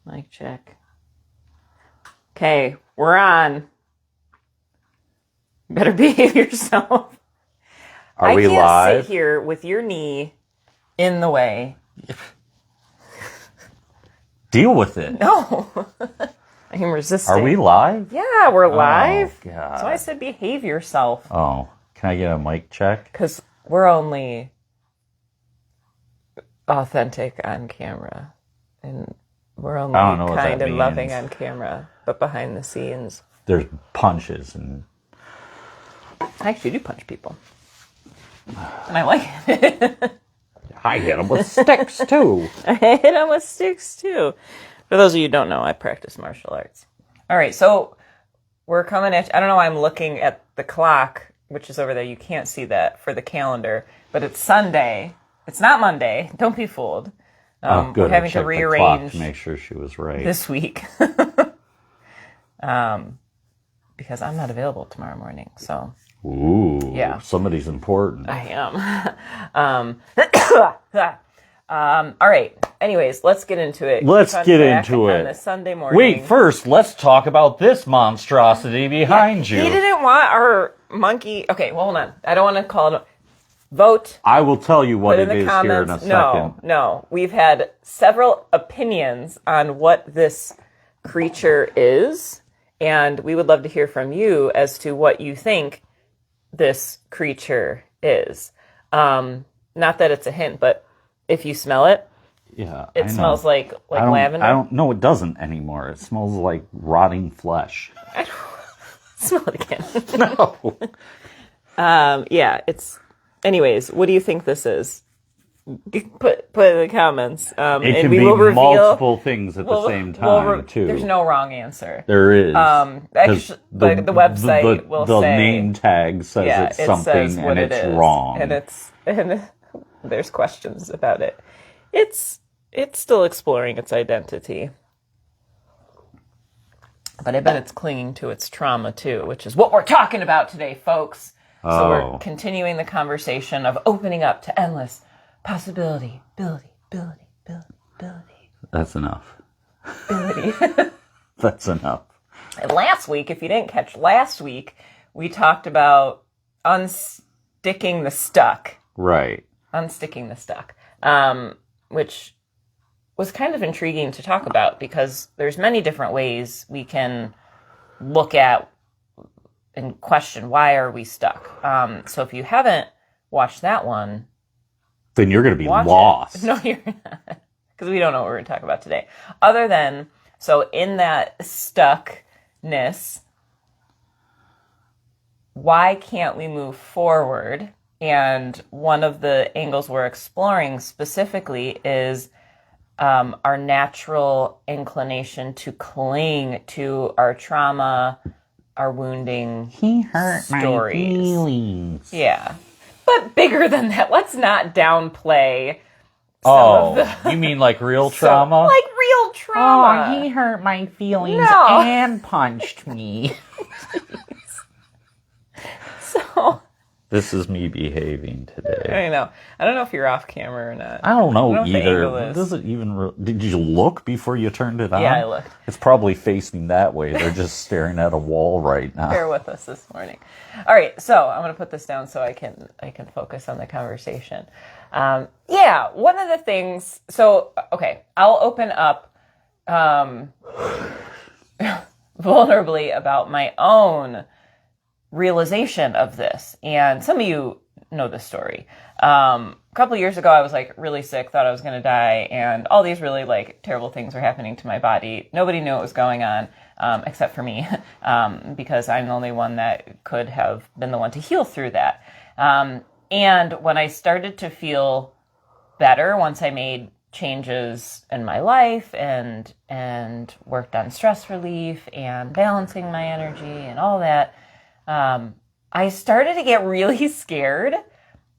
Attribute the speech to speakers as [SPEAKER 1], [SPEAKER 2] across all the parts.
[SPEAKER 1] Mic check. Okay, we're on. Better behave yourself.
[SPEAKER 2] Are we live?
[SPEAKER 1] I can't sit here with your knee in the way.
[SPEAKER 2] Deal with it.
[SPEAKER 1] No. I'm resisting.
[SPEAKER 2] Are we live?
[SPEAKER 1] Yeah, we're live.
[SPEAKER 2] Oh, God.
[SPEAKER 1] So I said behave yourself.
[SPEAKER 2] Oh, can I get a mic check?
[SPEAKER 1] Because we're only authentic on camera. And we're only kind and loving on camera. But behind the scenes,
[SPEAKER 2] there's punches and...
[SPEAKER 1] I actually do punch people. And I like it.
[SPEAKER 2] I hit them with sticks, too.
[SPEAKER 1] I hit them with sticks, too. For those of you who don't know, I practice martial arts. All right, so we're coming at... I don't know why I'm looking at the clock, which is over there. You can't see that for the calendar. But it's Sunday. It's not Monday. Don't be fooled.
[SPEAKER 2] Good.
[SPEAKER 1] We're having to rearrange
[SPEAKER 2] to make sure she was right.
[SPEAKER 1] This week. Because I'm not available tomorrow morning, so...
[SPEAKER 2] Ooh,
[SPEAKER 1] yeah.
[SPEAKER 2] Somebody's important.
[SPEAKER 1] I am. All right. Anyways, let's get into it.
[SPEAKER 2] Let's get into it.
[SPEAKER 1] On this Sunday morning.
[SPEAKER 2] Wait, first, let's talk about this monstrosity behind you.
[SPEAKER 1] He didn't want our monkey... Okay, well, hold on. I don't want to call it... Vote.
[SPEAKER 2] I will tell you what it is
[SPEAKER 1] comments.
[SPEAKER 2] here in a second.
[SPEAKER 1] No. We've had several opinions on what this creature is, and we would love to hear from you as to what you think this creature is. Not that it's a hint, but if you smell it, it smells like lavender.
[SPEAKER 2] I don't know. It doesn't anymore. It smells like rotting flesh.
[SPEAKER 1] I don't smell it again.
[SPEAKER 2] No.
[SPEAKER 1] Yeah. It's. Anyways, what do you think this is? Put it in the comments.
[SPEAKER 2] It can be multiple things at the same time, too.
[SPEAKER 1] There's no wrong answer.
[SPEAKER 2] There is.
[SPEAKER 1] Actually, the website will say...
[SPEAKER 2] The name tag says it's something, and it's wrong.
[SPEAKER 1] And there's questions about it. It's still exploring its identity. But I bet it's clinging to its trauma, too, which is what we're talking about today, folks. So we're continuing the conversation of opening up to endless possibility, ability.
[SPEAKER 2] That's enough.
[SPEAKER 1] Ability.
[SPEAKER 2] That's enough.
[SPEAKER 1] And last week, if you didn't catch last week, we talked about unsticking the stuck.
[SPEAKER 2] Right.
[SPEAKER 1] Unsticking the stuck, which was kind of intriguing to talk about because there's many different ways we can look at and question, why are we stuck? So if you haven't watched that one,
[SPEAKER 2] then you're going to be lost.
[SPEAKER 1] No, you're not. Because we don't know what we're going to talk about today. Other than, so in that stuckness, why can't we move forward? And one of the angles we're exploring specifically is our natural inclination to cling to our trauma, our wounding
[SPEAKER 2] He hurt
[SPEAKER 1] stories.
[SPEAKER 2] My feelings.
[SPEAKER 1] Yeah. But bigger than that, let's not downplay
[SPEAKER 2] you mean like real trauma?
[SPEAKER 1] Like real trauma.
[SPEAKER 2] Oh, he hurt my feelings and punched me.
[SPEAKER 1] So...
[SPEAKER 2] This is me behaving today.
[SPEAKER 1] I know. I don't know if you're off camera or not.
[SPEAKER 2] I don't know either.
[SPEAKER 1] Does it
[SPEAKER 2] even? Did you look before you turned it on?
[SPEAKER 1] Yeah, I looked.
[SPEAKER 2] It's probably facing that way. They're just staring at a wall right now.
[SPEAKER 1] Bear with us this morning. All right, so I'm going to put this down so I can focus on the conversation. Yeah, one of the things. So okay, I'll open up vulnerably about my own realization of this. And some of you know this story. A couple of years ago, I was like really sick, thought I was going to die, and all these really like terrible things were happening to my body. Nobody knew what was going on, except for me, because I'm the only one that could have been the one to heal through that. And when I started to feel better, once I made changes in my life and worked on stress relief and balancing my energy and all that, I started to get really scared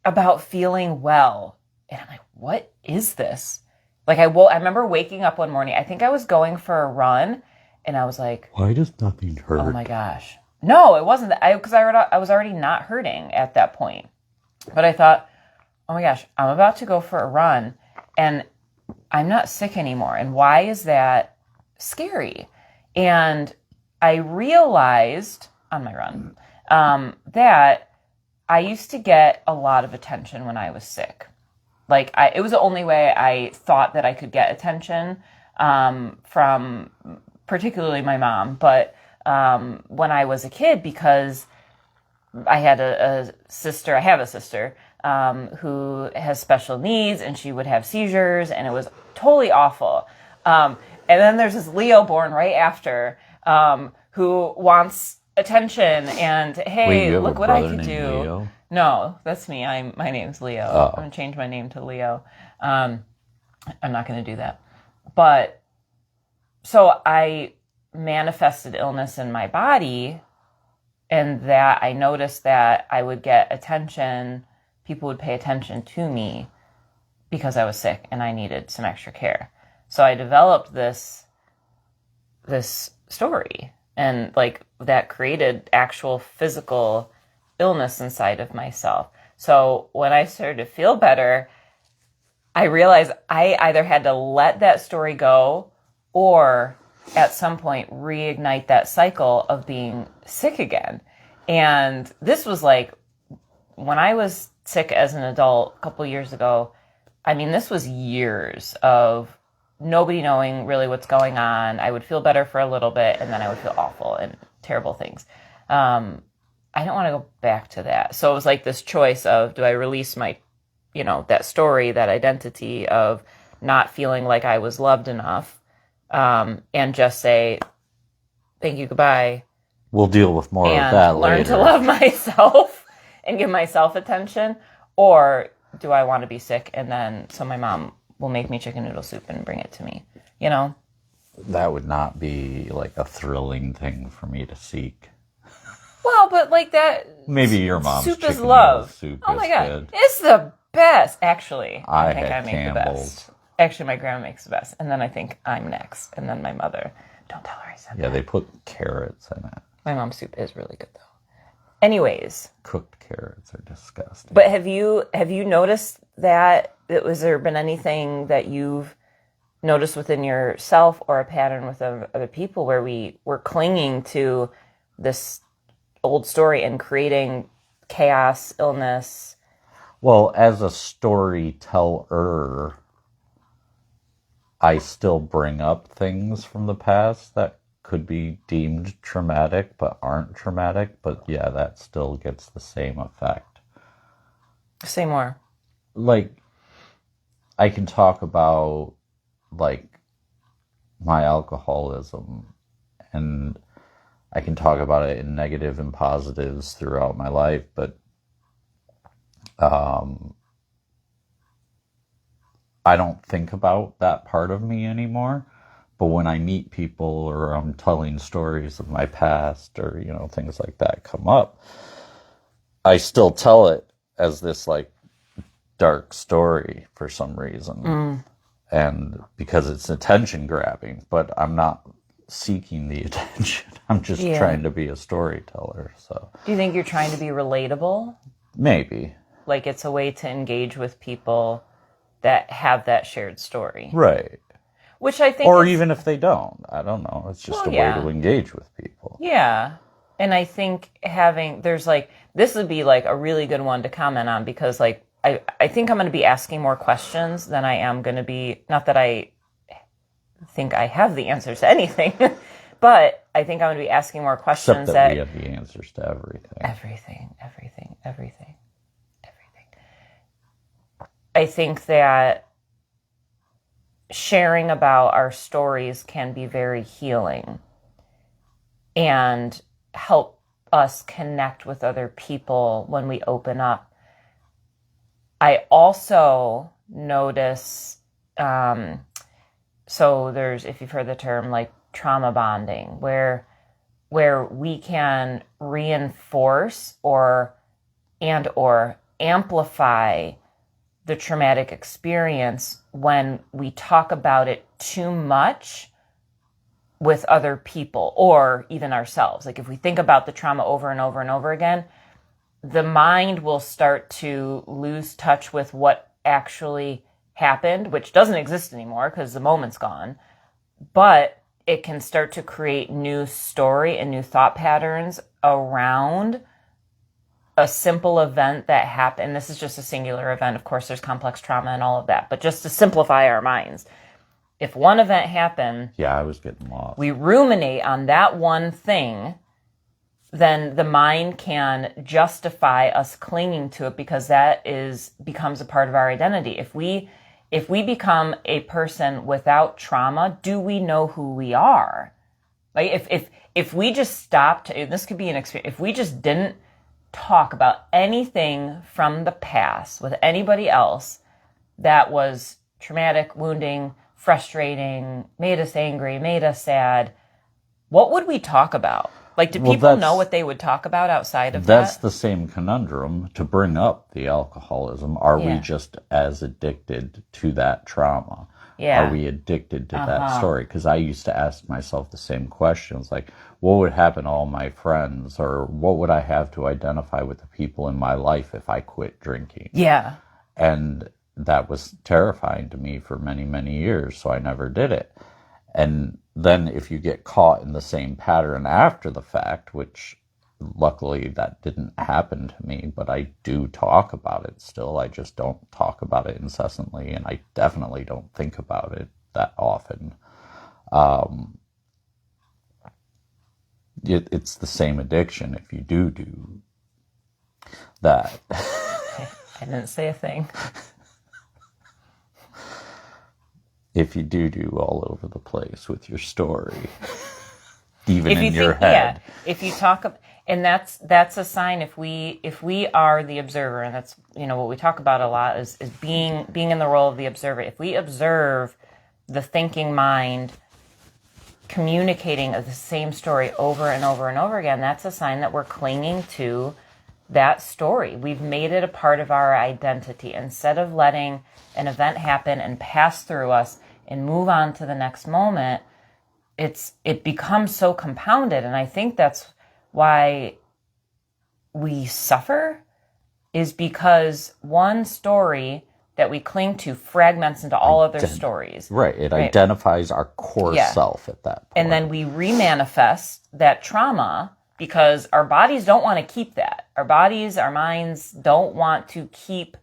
[SPEAKER 1] about feeling well. And I'm like, what is this? Like I remember waking up one morning, I think I was going for a run, and I was like,
[SPEAKER 2] why does nothing hurt?
[SPEAKER 1] Oh my gosh. No, it wasn't that. Because I was already not hurting at that point. But I thought, oh my gosh, I'm about to go for a run, and I'm not sick anymore. And why is that scary. And I realized on my run that I used to get a lot of attention when I was sick. Like, it was the only way I thought that I could get attention from particularly my mom. But when I was a kid, because I had a sister, I have a sister who has special needs, and she would have seizures, and it was totally awful. And then there's this Leo born right after who wants attention and, hey,
[SPEAKER 2] Wait,
[SPEAKER 1] look what I could do.
[SPEAKER 2] Leo?
[SPEAKER 1] No, that's me. My name's Leo.
[SPEAKER 2] Oh.
[SPEAKER 1] I'm going to change my name to Leo. I'm not going to do that. But so I manifested illness in my body, and that I noticed that I would get attention. People would pay attention to me because I was sick and I needed some extra care. So I developed this story, and like that created actual physical illness inside of myself. So when I started to feel better, I realized I either had to let that story go or at some point reignite that cycle of being sick again. And this was like when I was sick as an adult a couple years ago. I mean, this was years of nobody knowing really what's going on. I would feel better for a little bit, and then I would feel awful and terrible things. I don't want to go back to that. So it was like this choice of, do I release my, that story, that identity of not feeling like I was loved enough, and just say, thank you, goodbye.
[SPEAKER 2] We'll deal with more of that later.
[SPEAKER 1] And learn to love myself and give myself attention. Or do I want to be sick, and then so my mom will make me chicken noodle soup and bring it to me,
[SPEAKER 2] That would not be like a thrilling thing for me to seek.
[SPEAKER 1] Well, but like that.
[SPEAKER 2] Maybe your mom's
[SPEAKER 1] soup
[SPEAKER 2] chicken
[SPEAKER 1] is love.
[SPEAKER 2] Soup
[SPEAKER 1] Oh
[SPEAKER 2] is
[SPEAKER 1] my God.
[SPEAKER 2] good.
[SPEAKER 1] It's the best, actually.
[SPEAKER 2] I
[SPEAKER 1] think
[SPEAKER 2] had
[SPEAKER 1] I make
[SPEAKER 2] Campbell's.
[SPEAKER 1] the best. Actually, my grandma makes the best. And then I think I'm next. And then my mother. Don't tell her I said
[SPEAKER 2] Yeah,
[SPEAKER 1] that.
[SPEAKER 2] they put carrots in it.
[SPEAKER 1] My mom's soup is really good, though. Anyways.
[SPEAKER 2] Cooked carrots are disgusting.
[SPEAKER 1] But have you noticed that? Has there been anything that you've noticed within yourself or a pattern with other people where we're clinging to this old story and creating chaos, illness?
[SPEAKER 2] Well, as a storyteller, I still bring up things from the past that could be deemed traumatic but aren't traumatic. But yeah, that still gets the same effect.
[SPEAKER 1] Say more.
[SPEAKER 2] Like, I can talk about, like, my alcoholism, and I can talk about it in negative and positives throughout my life, but I don't think about that part of me anymore. But when I meet people or I'm telling stories of my past or, things like that come up, I still tell it as this, like, dark story for some reason. And because it's attention grabbing, but I'm not seeking the attention. I'm just trying to be a storyteller. So
[SPEAKER 1] Do you think you're trying to be relatable?
[SPEAKER 2] maybe.
[SPEAKER 1] Like it's a way to engage with people that have that shared story.
[SPEAKER 2] Right.
[SPEAKER 1] Which I think
[SPEAKER 2] Or even if they don't. I don't know. It's just way to engage with people.
[SPEAKER 1] Yeah. And I think this would be like a really good one to comment on, because like I think I'm going to be asking more questions than I am going to be, not that I think I have the answers to anything, but I think I'm going to be asking more questions.
[SPEAKER 2] Except that we have the answers to everything.
[SPEAKER 1] Everything. I think that sharing about our stories can be very healing and help us connect with other people when we open up. I also notice, so there's, if you've heard the term, like trauma bonding, where we can reinforce or amplify the traumatic experience when we talk about it too much with other people or even ourselves. Like if we think about the trauma over and over and over again, the mind will start to lose touch with what actually happened, which doesn't exist anymore because the moment's gone. But it can start to create new story and new thought patterns around a simple event that happened. This is just a singular event. Of course, there's complex trauma and all of that, but just to simplify our minds, if one event happened,
[SPEAKER 2] Yeah, I was getting lost.
[SPEAKER 1] we ruminate on that one thing, then the mind can justify us clinging to it because that becomes a part of our identity. If we become a person without trauma, do we know who we are? Like if we just stopped, this could be an experience, if we just didn't talk about anything from the past with anybody else that was traumatic, wounding, frustrating, made us angry, made us sad, what would we talk about? Like, do people know what they would talk about outside of that?
[SPEAKER 2] That's the same conundrum to bring up the alcoholism. Are we just as addicted to that trauma?
[SPEAKER 1] Yeah.
[SPEAKER 2] Are we addicted to that story? Because I used to ask myself the same questions, like, what would happen to all my friends? Or what would I have to identify with the people in my life if I quit drinking?
[SPEAKER 1] Yeah.
[SPEAKER 2] And that was terrifying to me for many, many years, so I never did it. And then if you get caught in the same pattern after the fact, which luckily that didn't happen to me, but I do talk about it still. I just don't talk about it incessantly, and I definitely don't think about it that often. It's the same addiction if you do that.
[SPEAKER 1] I didn't say a thing.
[SPEAKER 2] If you do all over the place with your story, even
[SPEAKER 1] If you
[SPEAKER 2] in your
[SPEAKER 1] think,
[SPEAKER 2] head.
[SPEAKER 1] yeah, if you talk, and that's a sign. If we are the observer, and that's what we talk about a lot is being in the role of the observer. If we observe the thinking mind communicating the same story over and over and over again, that's a sign that we're clinging to that story. We've made it a part of our identity. Instead of letting an event happen and pass through us and move on to the next moment, it becomes so compounded. And I think that's why we suffer, is because one story that we cling to fragments into all other stories.
[SPEAKER 2] Right. It identifies our core self at that point.
[SPEAKER 1] And then we remanifest that trauma because our bodies don't want to keep that. Our bodies, our minds don't want to keep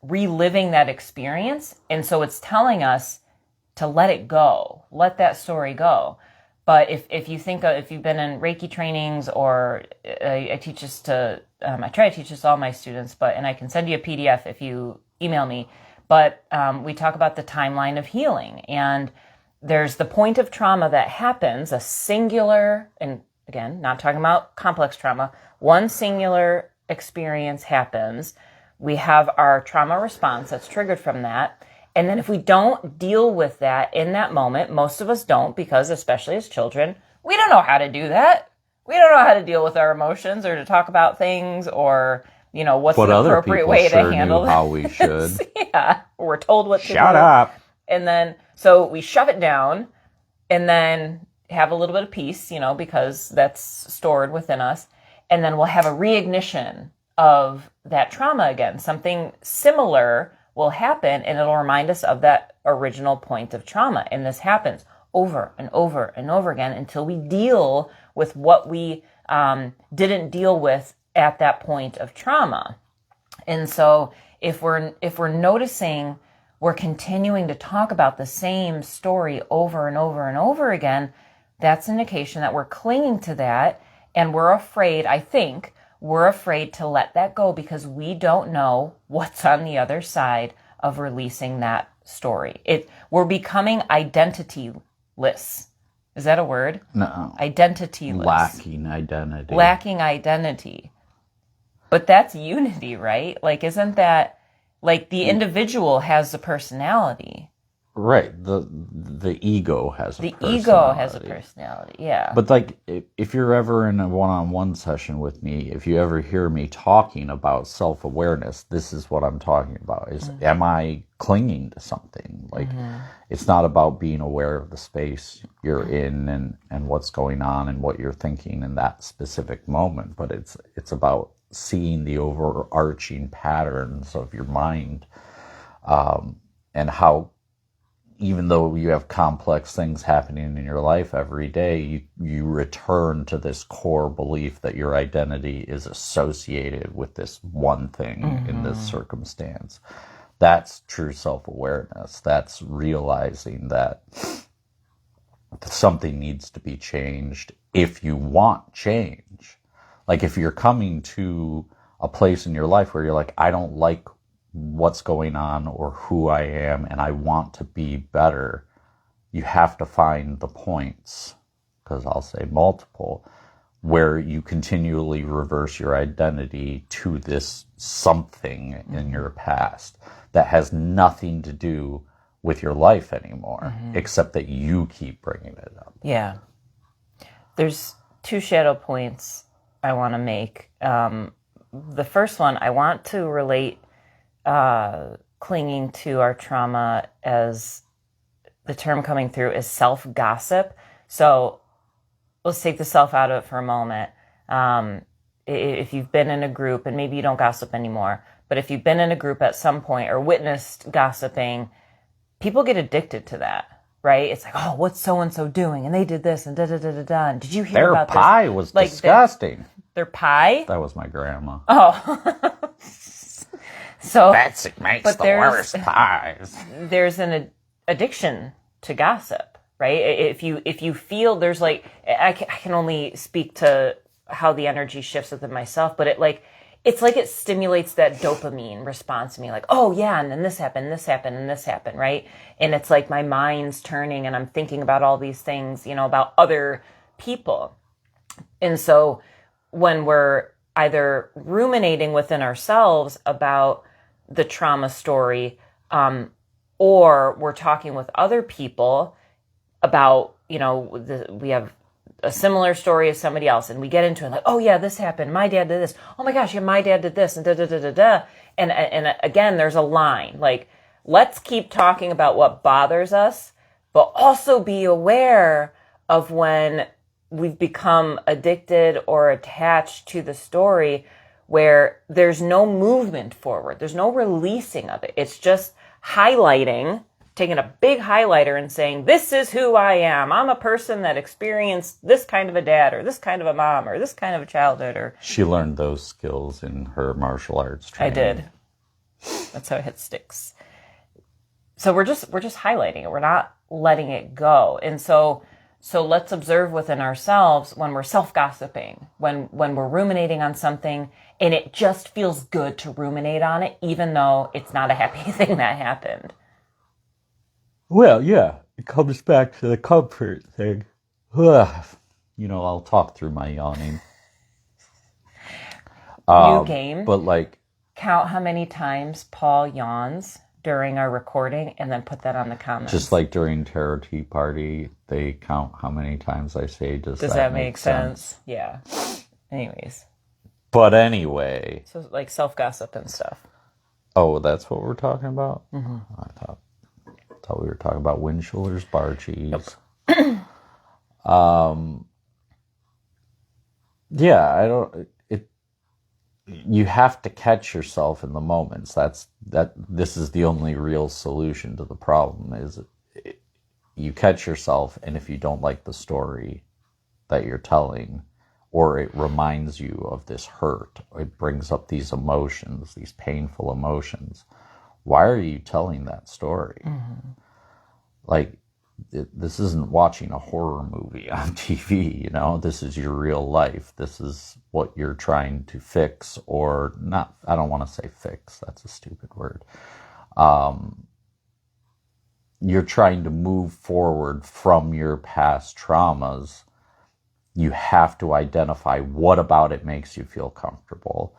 [SPEAKER 1] reliving that experience. And so it's telling us to let it go, let that story go. But if you think if you've been in Reiki trainings, or I teach this to, I try to teach this to all my students, and I can send you a PDF if you email me. But we talk about the timeline of healing, and there's the point of trauma that happens, a singular, and again, not talking about complex trauma, one singular experience happens. We have our trauma response that's triggered from that. And then if we don't deal with that in that moment, most of us don't, because especially as children, we don't know how to do that. We don't know how to deal with our emotions or to talk about things, or, what's the appropriate way to handle this.
[SPEAKER 2] How we should.
[SPEAKER 1] Yeah. We're told what to do.
[SPEAKER 2] Shut up.
[SPEAKER 1] And then, so we shove it down and then have a little bit of peace, because that's stored within us. And then we'll have a reignition of that trauma again. Something similar will happen, and it'll remind us of that original point of trauma. And this happens over and over and over again until we deal with what we didn't deal with at that point of trauma. And so if we're noticing we're continuing to talk about the same story over and over and over again, that's an indication that we're clinging to that, and we're afraid, I think, we're afraid to let that go because we don't know what's on the other side of releasing that story. We're becoming identityless. Is that a word?
[SPEAKER 2] No.
[SPEAKER 1] Identityless.
[SPEAKER 2] Lacking identity.
[SPEAKER 1] But that's unity, right? Like, isn't that, like, the individual has the personality.
[SPEAKER 2] Right. The ego has a personality.
[SPEAKER 1] The ego has a personality, yeah.
[SPEAKER 2] But like, if you're ever in a one-on-one session with me, if you ever hear me talking about self-awareness, this is what I'm talking about. Is am I clinging to something? Like, it's not about being aware of the space you're in and what's going on and what you're thinking in that specific moment, but it's about seeing the overarching patterns of your mind, and how even though you have complex things happening in your life every day, you return to this core belief that your identity is associated with this one thing in this circumstance. That's true self-awareness. That's realizing that something needs to be changed if you want change. Like if you're coming to a place in your life where you're like, I don't like what's going on or who I am and I want to be better, you have to find the points, because I'll say multiple, where you continually reverse your identity to this something in your past that has nothing to do with your life anymore, except that you keep bringing it up.
[SPEAKER 1] Yeah. There's 2 shadow points I want to make. The first one, I want to relate clinging to our trauma, as the term coming through is self-gossip. So let's take the self out of it for a moment. If you've been in a group, and maybe you don't gossip anymore, but if you've been in a group at some point or witnessed gossiping, people get addicted to that, right? It's like, oh, what's so-and-so doing? And they did this and da-da-da-da-da. And did you hear
[SPEAKER 2] Their
[SPEAKER 1] about this?
[SPEAKER 2] pie was
[SPEAKER 1] Like,
[SPEAKER 2] disgusting.
[SPEAKER 1] Their pie?
[SPEAKER 2] That was my grandma.
[SPEAKER 1] Oh. So
[SPEAKER 2] Betsy makes
[SPEAKER 1] but
[SPEAKER 2] the
[SPEAKER 1] there's-
[SPEAKER 2] worst pies.
[SPEAKER 1] there's an addiction to gossip, right? If you feel there's like, I can only speak to how the energy shifts within myself, but it's like it stimulates that dopamine response to me, like, oh yeah, and then this happened, and this happened, right? And it's like my mind's turning and I'm thinking about all these things, about other people. And so when we're either ruminating within ourselves about the trauma story, or we're talking with other people about, we have a similar story as somebody else, and we get into it like, oh yeah, this happened, my dad did this, oh my gosh, yeah, my dad did this, and da da da da da. And again, there's a line, like, let's keep talking about what bothers us, but also be aware of when we've become addicted or attached to the story where there's no movement forward. There's no releasing of it. It's just highlighting, taking a big highlighter and saying, this is who I am. I'm a person that experienced this kind of a dad or this kind of a mom or this kind of a childhood. Or
[SPEAKER 2] She learned those skills in her martial arts training.
[SPEAKER 1] I did. That's how it hit sticks. So we're just highlighting it. We're not letting it go. And so let's observe within ourselves when we're self-gossiping, when we're ruminating on something, and it just feels good to ruminate on it, even though it's not a happy thing that happened.
[SPEAKER 2] Well, yeah, it comes back to the comfort thing. I'll talk through my yawning.
[SPEAKER 1] New game.
[SPEAKER 2] But
[SPEAKER 1] Count how many times Paul yawns during our recording and then put that on the comments.
[SPEAKER 2] just like during Tarot Tea Party, they count how many times I say, does
[SPEAKER 1] that make sense? Yeah. Anyways.
[SPEAKER 2] But anyway.
[SPEAKER 1] So like self-gossip and stuff.
[SPEAKER 2] Oh, that's what we're talking about? Mm-hmm. I thought we were talking about Winchellers bar cheese. Nope. Yeah, you have to catch yourself in the moments. This is the only real solution to the problem, is you catch yourself, and if you don't like the story that you're telling, or it reminds you of this hurt, or it brings up these emotions, these painful emotions, why are you telling that story? Mm-hmm. Like, this isn't watching a horror movie on TV, this is your real life. This is what you're trying to fix, or not. I don't want to say fix. That's a stupid word. You're trying to move forward from your past traumas. You have to identify what about it makes you feel comfortable.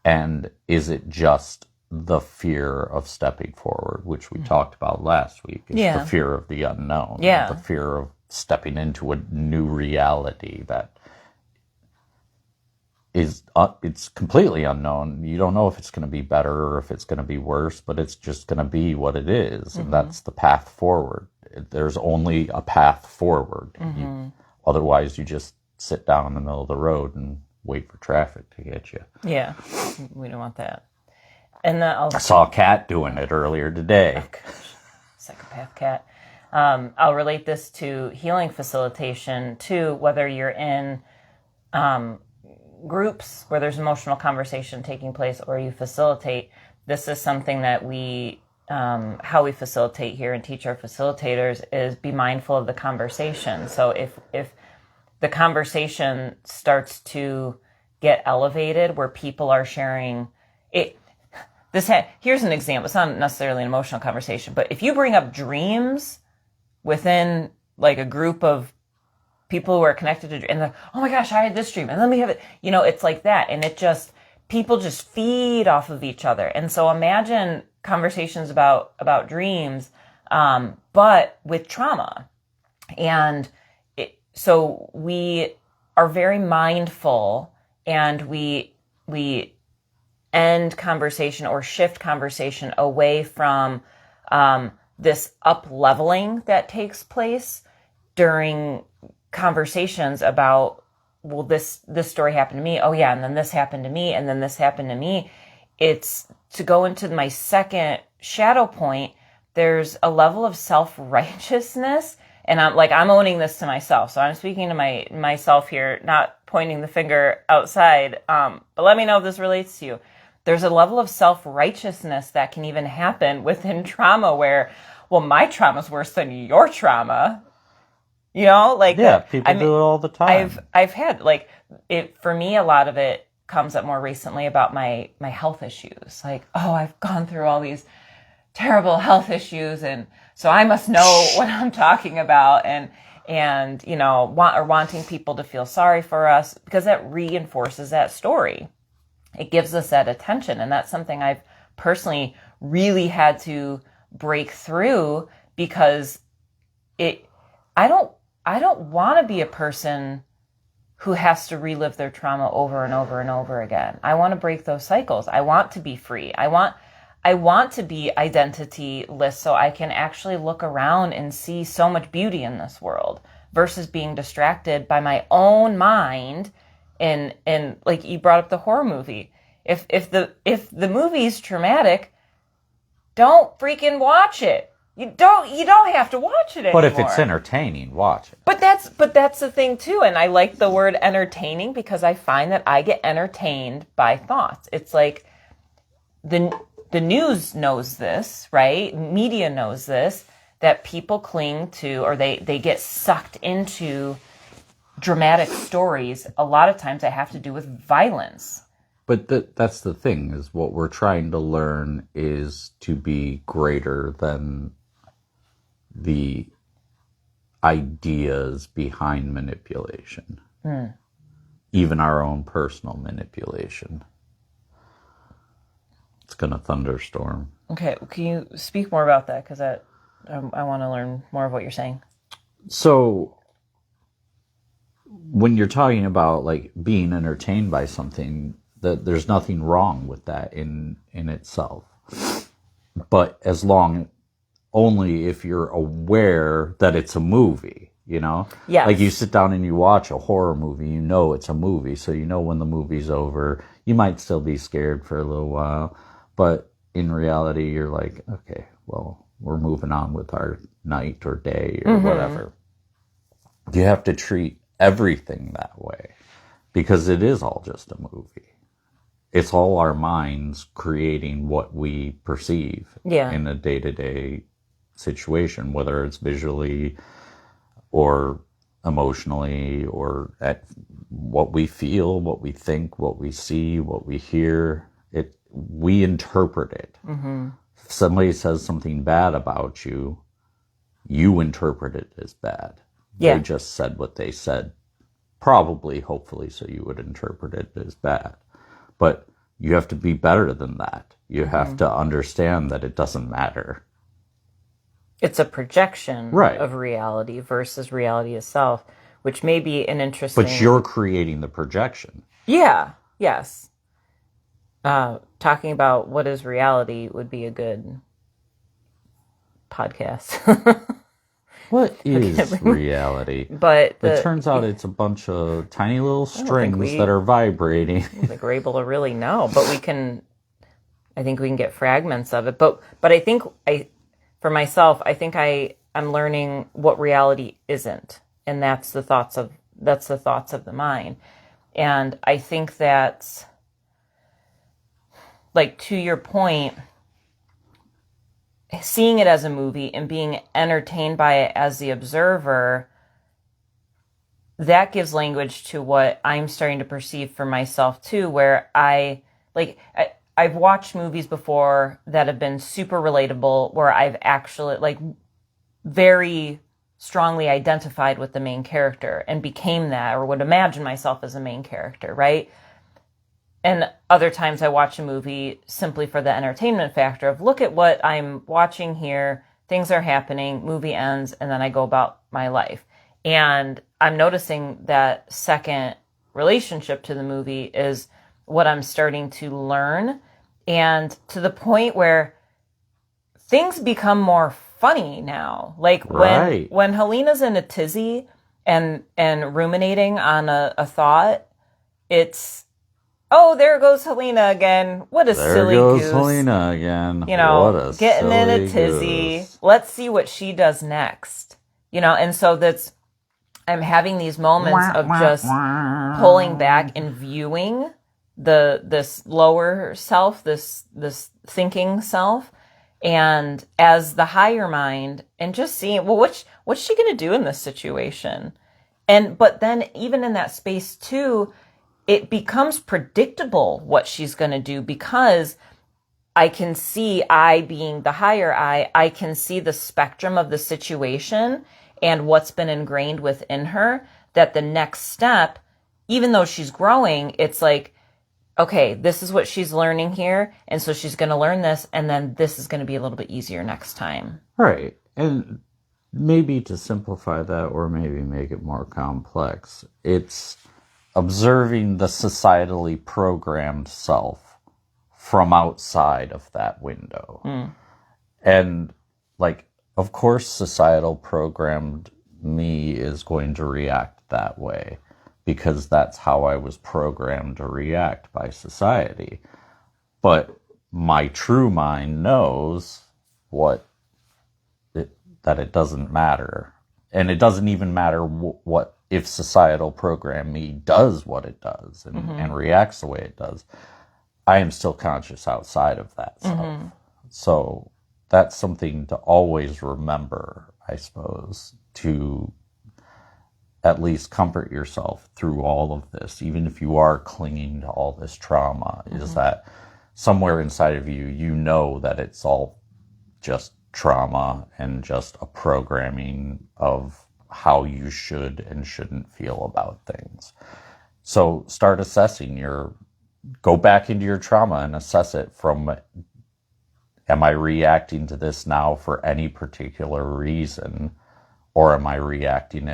[SPEAKER 2] And is it just the fear of stepping forward, which we talked about last week? It's the fear of the unknown.
[SPEAKER 1] Yeah.
[SPEAKER 2] The fear of stepping into a new reality that is it's completely unknown. You don't know if it's going to be better or if it's going to be worse, but it's just going to be what it is. Mm-hmm. And that's the path forward. There's only a path forward. Mm-hmm. Otherwise, you just sit down in the middle of the road and wait for traffic to get you.
[SPEAKER 1] Yeah, we don't want that. And
[SPEAKER 2] I saw a cat doing it earlier today.
[SPEAKER 1] Oh, gosh. Psychopath cat. I'll relate this to healing facilitation too, whether you're in groups where there's emotional conversation taking place or you facilitate. This is something that how we facilitate here and teach our facilitators is be mindful of the conversation. So if the conversation starts to get elevated where people are sharing it, here's an example. It's not necessarily an emotional conversation, but if you bring up dreams within like a group of people who are connected to, and oh my gosh, I had this dream, and let me have it. It's like that, and people just feed off of each other. And so imagine conversations about dreams, but with trauma, and so we are very mindful, and we end conversation or shift conversation away from this up-leveling that takes place during conversations about, well, this story happened to me. Oh yeah, and then this happened to me, and then this happened to me. It's to go into my second shadow point. There's a level of self-righteousness, and I'm owning this to myself. So I'm speaking to myself here, not pointing the finger outside. But let me know if this relates to you. There's a level of self-righteousness that can even happen within trauma where, well, my trauma's worse than your trauma.
[SPEAKER 2] Yeah, people do it all the time.
[SPEAKER 1] I've had for me, a lot of it comes up more recently about my health issues. Like, oh, I've gone through all these terrible health issues, and so I must know what I'm talking about, and wanting people to feel sorry for us, because that reinforces that story. It gives us that attention, and that's something I've personally really had to break through, because I don't want to be a person who has to relive their trauma over and over and over again. I want to break those cycles. I want to be free. I want to be identityless so I can actually look around and see so much beauty in this world versus being distracted by my own mind. And like you brought up the horror movie. If the movie's traumatic, don't freaking watch it. You don't have to watch it anymore.
[SPEAKER 2] But if it's entertaining, watch it.
[SPEAKER 1] But that's the thing too, and I like the word entertaining because I find that I get entertained by thoughts. It's like the news knows this, right? Media knows this, that people cling to, or they get sucked into dramatic stories. A lot of times that have to do with violence.
[SPEAKER 2] But that's the thing, is what we're trying to learn is to be greater than the ideas behind manipulation. Even our own personal manipulation. It's going to thunderstorm.
[SPEAKER 1] Okay, can you speak more about that? Because I want to learn more of what you're saying.
[SPEAKER 2] So, when you're talking about like being entertained by something, that there's nothing wrong with that in itself. But only if you're aware that it's a movie, Yes. Like you sit down and you watch a horror movie, it's a movie, so when the movie's over. You might still be scared for a little while, but in reality, you're like, okay, well, we're moving on with our night or day or whatever. You have to treat everything that way, because it is all just a movie. It's all our minds creating what we perceive in a day-to-day situation, whether it's visually or emotionally, or at what we feel, what we think, what we see, what we hear. We interpret it. If somebody says something bad about you, you interpret it as bad. They just said what they said, probably, hopefully, so you would interpret it as bad. But you have to be better than that. You have to understand that it doesn't matter.
[SPEAKER 1] It's a projection of reality versus reality itself, which may be an interesting...
[SPEAKER 2] But you're creating the projection.
[SPEAKER 1] Yeah, yes. Talking about what is reality would be a good podcast.
[SPEAKER 2] What is reality?
[SPEAKER 1] But
[SPEAKER 2] it turns out it's a bunch of tiny little strings that are vibrating.
[SPEAKER 1] I don't think we're able to really know, but I think we can get fragments of it. But I think for myself, I think I I'm learning what reality isn't. And that's the thoughts of the mind. And I think that, like, to your point, seeing it as a movie and being entertained by it as the observer, that gives language to what I'm starting to perceive for myself too, where I've watched movies before that have been super relatable, where I've actually, like, very strongly identified with the main character and became that, or would imagine myself as a main character, right? And other times I watch a movie simply for the entertainment factor of, look at what I'm watching here, things are happening, movie ends, and then I go about my life. And I'm noticing that second relationship to the movie is what I'm starting to learn, and to the point where things become more funny now. Like
[SPEAKER 2] Right.
[SPEAKER 1] when Helena's in a tizzy and ruminating on a thought, it's, oh, there goes Helena again. What a
[SPEAKER 2] There
[SPEAKER 1] silly
[SPEAKER 2] goes
[SPEAKER 1] goose.
[SPEAKER 2] Helena again.
[SPEAKER 1] You know,
[SPEAKER 2] What a
[SPEAKER 1] getting in a
[SPEAKER 2] silly
[SPEAKER 1] tizzy.
[SPEAKER 2] goose.
[SPEAKER 1] Let's see what she does next. You know, and so I'm having these moments of just pulling back and viewing this lower self, this thinking self, and as the higher mind, and just seeing, well, what's she going to do in this situation? But then even in that space too, it becomes predictable what she's going to do, because I can see, I being the higher I can see the spectrum of the situation and what's been ingrained within her, that the next step, even though she's growing, it's like, okay, this is what she's learning here, and so she's going to learn this, and then this is going to be a little bit easier next time.
[SPEAKER 2] Right. And maybe to simplify that, or maybe make it more complex, it's observing the societally programmed self from outside of that window. And, like, of course, societal programmed me is going to react that way, because that's how I was programmed to react by society. But my true mind knows that it doesn't matter. And it doesn't even matter what if societal program me does what it does and reacts the way it does. I am still conscious outside of that self. So that's something to always remember, I suppose, to at least comfort yourself through all of this, even if you are clinging to all this trauma, is that somewhere inside of you, you know that it's all just trauma and just a programming of how you should and shouldn't feel about things. So start assessing go back into your trauma and assess it from, am I reacting to this now for any particular reason, or am I reacting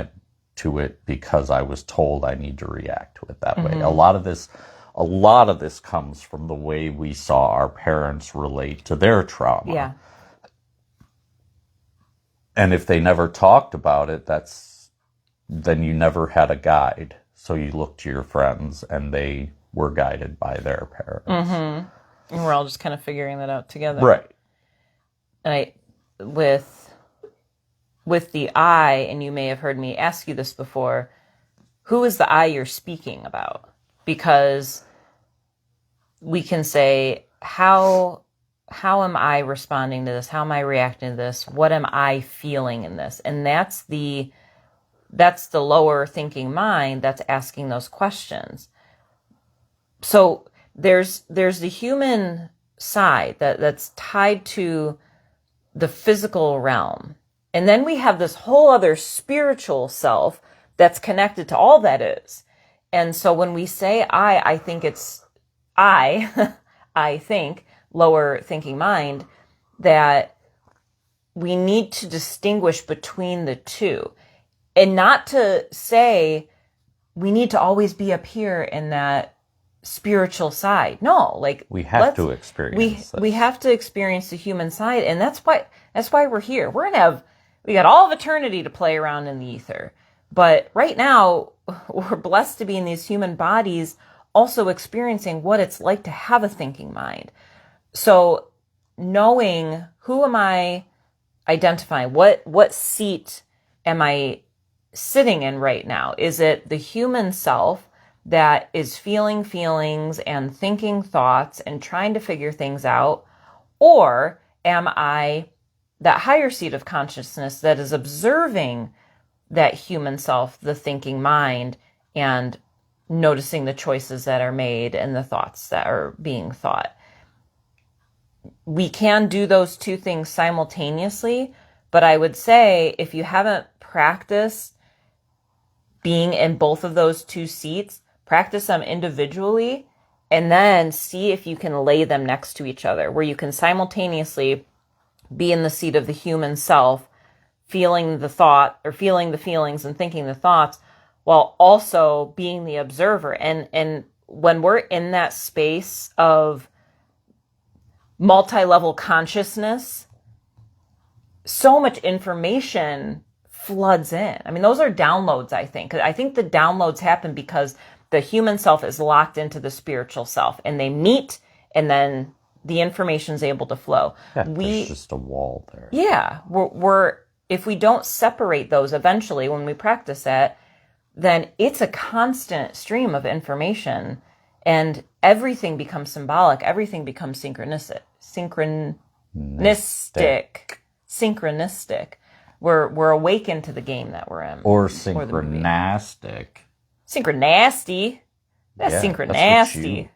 [SPEAKER 2] to it because I was told I need to react to it that way? A lot of this comes from the way we saw our parents relate to their trauma.
[SPEAKER 1] Yeah.
[SPEAKER 2] And if they never talked about it, then you never had a guide. So you look to your friends, and they were guided by their parents.
[SPEAKER 1] And we're all just kind of figuring that out together.
[SPEAKER 2] Right.
[SPEAKER 1] And with the I, and you may have heard me ask you this before, who is the I you're speaking about? Because we can say, how am I responding to this? How am I reacting to this? What am I feeling in this? And that's the lower thinking mind that's asking those questions. So there's the human side that's tied to the physical realm. And then we have this whole other spiritual self that's connected to all that is. And so when we say I think it's I think, lower thinking mind, that we need to distinguish between the two. And not to say we need to always be up here in that spiritual side. No, like,
[SPEAKER 2] We have to experience this.
[SPEAKER 1] we have to experience the human side, and that's why we're here. We got all of eternity to play around in the ether. But right now, we're blessed to be in these human bodies, also experiencing what it's like to have a thinking mind. So knowing, who am I identifying what seat am I sitting in right now? Is it the human self that is feeling feelings and thinking thoughts and trying to figure things out? Or am I that higher seat of consciousness that is observing that human self, the thinking mind, and noticing the choices that are made and the thoughts that are being thought? We can do those two things simultaneously, but I would say if you haven't practiced being in both of those two seats, practice them individually and then see if you can lay them next to each other, where you can simultaneously be in the seat of the human self, feeling the thought or feeling the feelings and thinking the thoughts, while also being the observer. And when we're in that space of multi-level consciousness, so much information floods in. I mean, those are downloads, I think. I think the downloads happen because the human self is locked into the spiritual self and they meet, and then the information is able to flow.
[SPEAKER 2] Yeah, there's just a wall there.
[SPEAKER 1] Yeah. We're if we don't separate those eventually when we practice that, then it's a constant stream of information and everything becomes symbolic. Everything becomes synchronistic. We're awakened to the game that we're in.
[SPEAKER 2] Or synchronastic.
[SPEAKER 1] Synchronasty. That's synchronasty.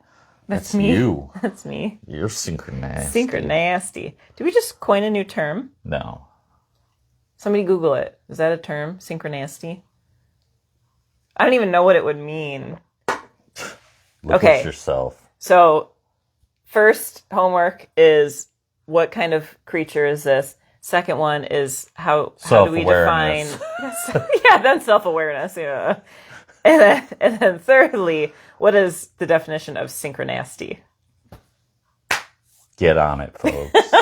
[SPEAKER 1] That's me.
[SPEAKER 2] You.
[SPEAKER 1] That's me.
[SPEAKER 2] You're synchronasty.
[SPEAKER 1] Synchronasty. Did we just coin a new term?
[SPEAKER 2] No.
[SPEAKER 1] Somebody Google it. Is that a term? Synchronasty? I don't even know what it would mean.
[SPEAKER 2] Look at yourself.
[SPEAKER 1] So, first homework is what kind of creature is this? Second one is how do we define? Yeah, then self-awareness. Yeah, and then thirdly, what is the definition of synchronasty?
[SPEAKER 2] Get on it, folks.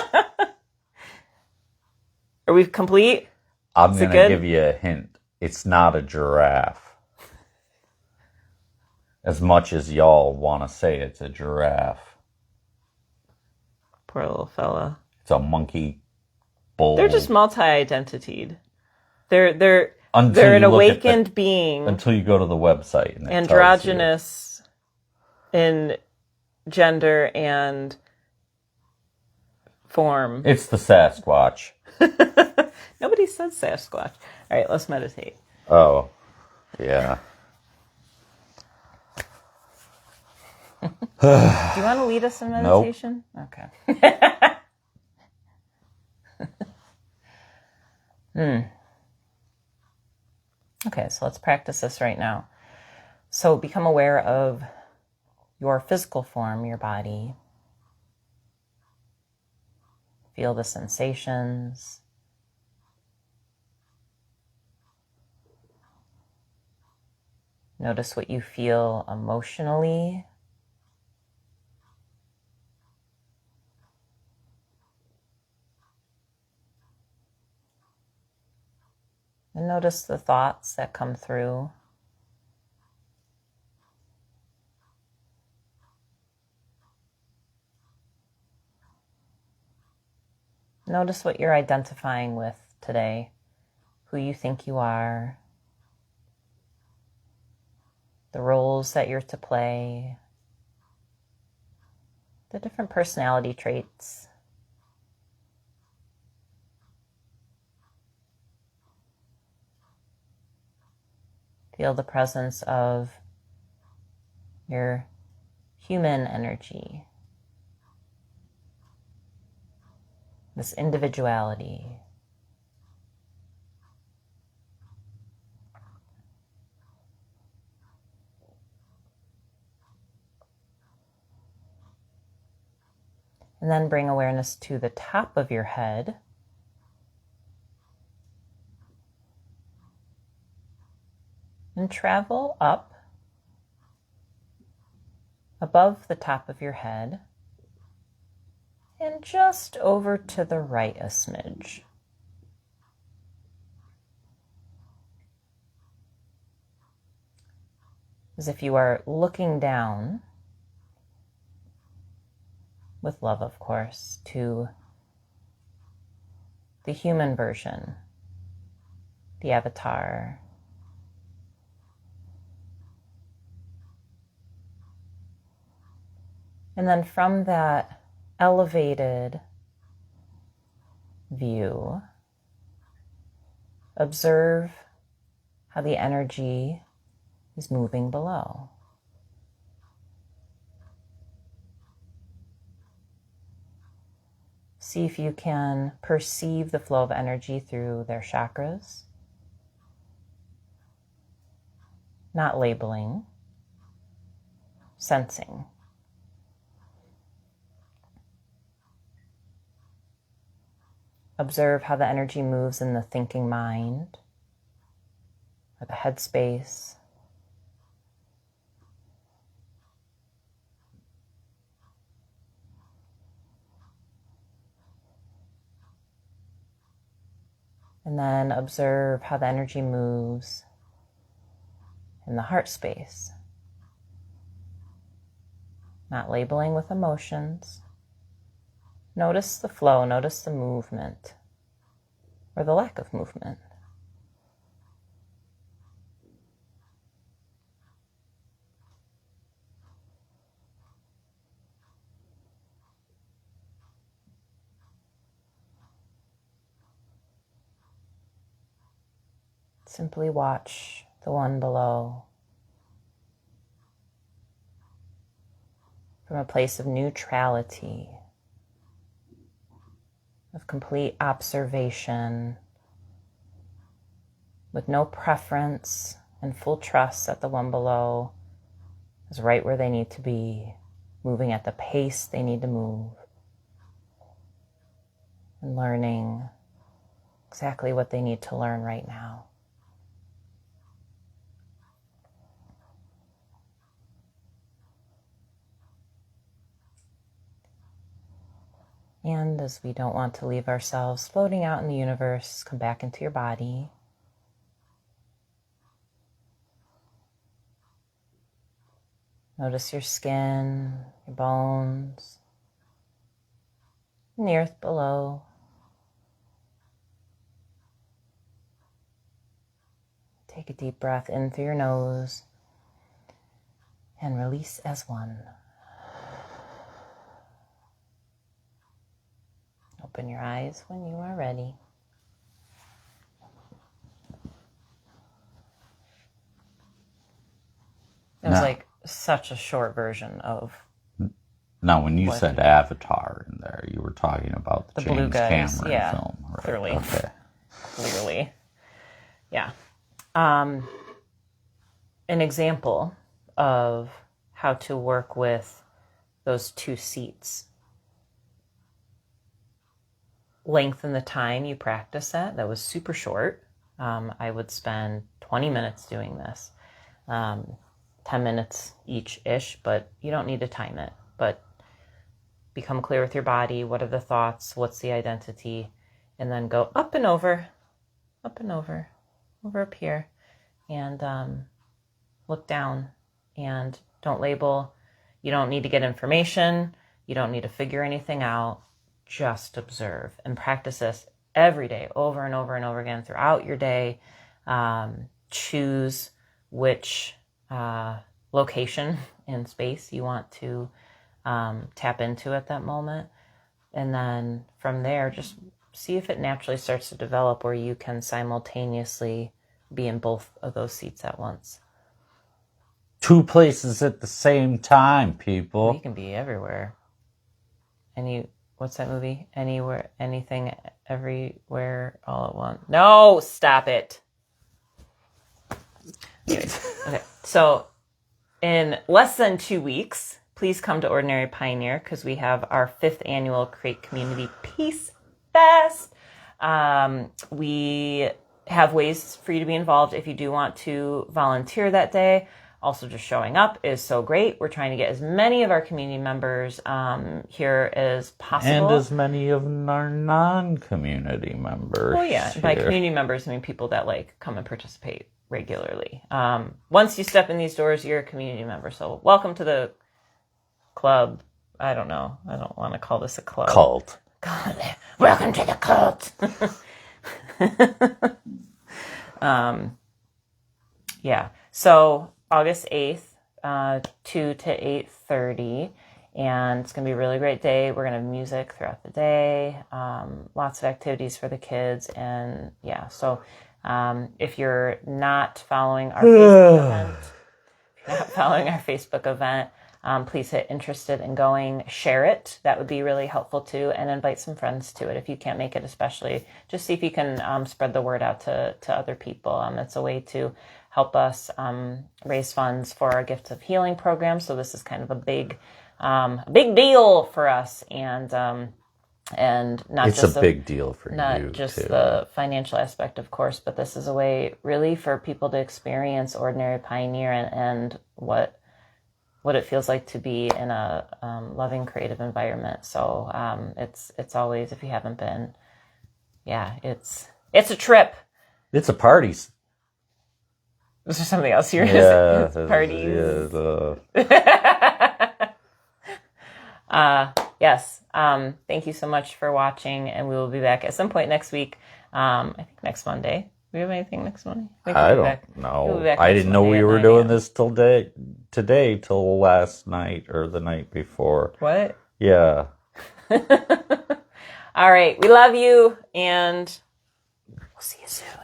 [SPEAKER 1] Are we complete?
[SPEAKER 2] I'm going to give you a hint. It's not a giraffe. As much as y'all want to say it's a giraffe.
[SPEAKER 1] Poor little fella.
[SPEAKER 2] It's a monkey bull.
[SPEAKER 1] They're just multi-identitied. They're an awakened being.
[SPEAKER 2] Until you go to the website. And
[SPEAKER 1] androgynous in gender and form.
[SPEAKER 2] It's the Sasquatch.
[SPEAKER 1] Nobody says Sasquatch. All right, let's meditate.
[SPEAKER 2] Oh, yeah.
[SPEAKER 1] Do you want to lead us in meditation?
[SPEAKER 2] Nope.
[SPEAKER 1] Okay. Okay, so let's practice this right now. So become aware of your physical form, your body. Feel the sensations. Notice what you feel emotionally. And notice the thoughts that come through. Notice what you're identifying with today, who you think you are, the roles that you're to play, the different personality traits. Feel the presence of your human energy, this individuality. And then bring awareness to the top of your head. And travel up above the top of your head and just over to the right a smidge. As if you are looking down, with love of course, to the human version, the avatar. And then from that elevated view, observe how the energy is moving below. See if you can perceive the flow of energy through their chakras, not labeling, sensing. Observe how the energy moves in the thinking mind or the headspace. And then observe how the energy moves in the heart space. Not labeling with emotions. Notice the flow, notice the movement, or the lack of movement. Simply watch the one below from a place of neutrality, of complete observation, with no preference and full trust that the one below is right where they need to be, moving at the pace they need to move, and learning exactly what they need to learn right now. And as we don't want to leave ourselves floating out in the universe, come back into your body. Notice your skin, your bones, and the earth below. Take a deep breath in through your nose and release as one. Open your eyes when you are ready. It was like such a short version of...
[SPEAKER 2] Now, when you said Avatar in there, you were talking about the James
[SPEAKER 1] Blue Guys,
[SPEAKER 2] Cameron film, right?
[SPEAKER 1] Clearly.
[SPEAKER 2] Okay.
[SPEAKER 1] Clearly. Yeah. An example of how to work with those two seats. Lengthen the time you practice that was super short. I would spend 20 minutes doing this. 10 minutes each-ish, but you don't need to time it. But become clear with your body. What are the thoughts? What's the identity? And then go up and over up here, and look down. And don't label. You don't need to get information. You don't need to figure anything out. Just observe and practice this every day, over and over and over again throughout your day. Choose which location in space you want to tap into at that moment. And then from there, just see if it naturally starts to develop where you can simultaneously be in both of those seats at once.
[SPEAKER 2] Two places at the same time, people.
[SPEAKER 1] You can be everywhere. What's that movie? Anywhere, anything, everywhere, all at once. No, stop it. Anyways, okay. So in less than 2 weeks, please come to Ordinary Pioneer because we have our 5th annual Create Community Peace Fest. We have ways for you to be involved if you do want to volunteer that day. Also, just showing up is so great. We're trying to get as many of our community members here as possible.
[SPEAKER 2] And as many of our non-community members.
[SPEAKER 1] Well, yeah.
[SPEAKER 2] Here.
[SPEAKER 1] By community members, I mean people that come and participate regularly. Once you step in these doors, you're a community member. So welcome to the club. I don't know. I don't want to call this a club.
[SPEAKER 2] Cult.
[SPEAKER 1] God, Welcome to the cult. Yeah. So August 8th, 2 to 8:30. And it's going to be a really great day. We're going to have music throughout the day, lots of activities for the kids. And yeah, so if you're not following our Facebook event, please hit interested in going, share it. That would be really helpful too. And invite some friends to it if you can't make it, especially. Just see if you can spread the word out to other people. It's a way to help us raise funds for our Gifts of Healing program. So this is kind of a big deal for us, and not
[SPEAKER 2] it's
[SPEAKER 1] just
[SPEAKER 2] a big deal for
[SPEAKER 1] not
[SPEAKER 2] you
[SPEAKER 1] just
[SPEAKER 2] too.
[SPEAKER 1] the financial aspect, of course, but this is a way really for people to experience Ordinary Pioneer and what it feels like to be in a loving, creative environment. So it's always, if you haven't been, yeah, it's a trip.
[SPEAKER 2] It's a party.
[SPEAKER 1] Is there something else you're gonna say? It's parties. Yes. Thank you so much for watching, and we will be back at some point next week. I think next Monday. Do we have anything next Monday?
[SPEAKER 2] I don't know. I didn't know we were doing this today till last night or the night before.
[SPEAKER 1] What?
[SPEAKER 2] Yeah.
[SPEAKER 1] All right. We love you, and we'll see you soon.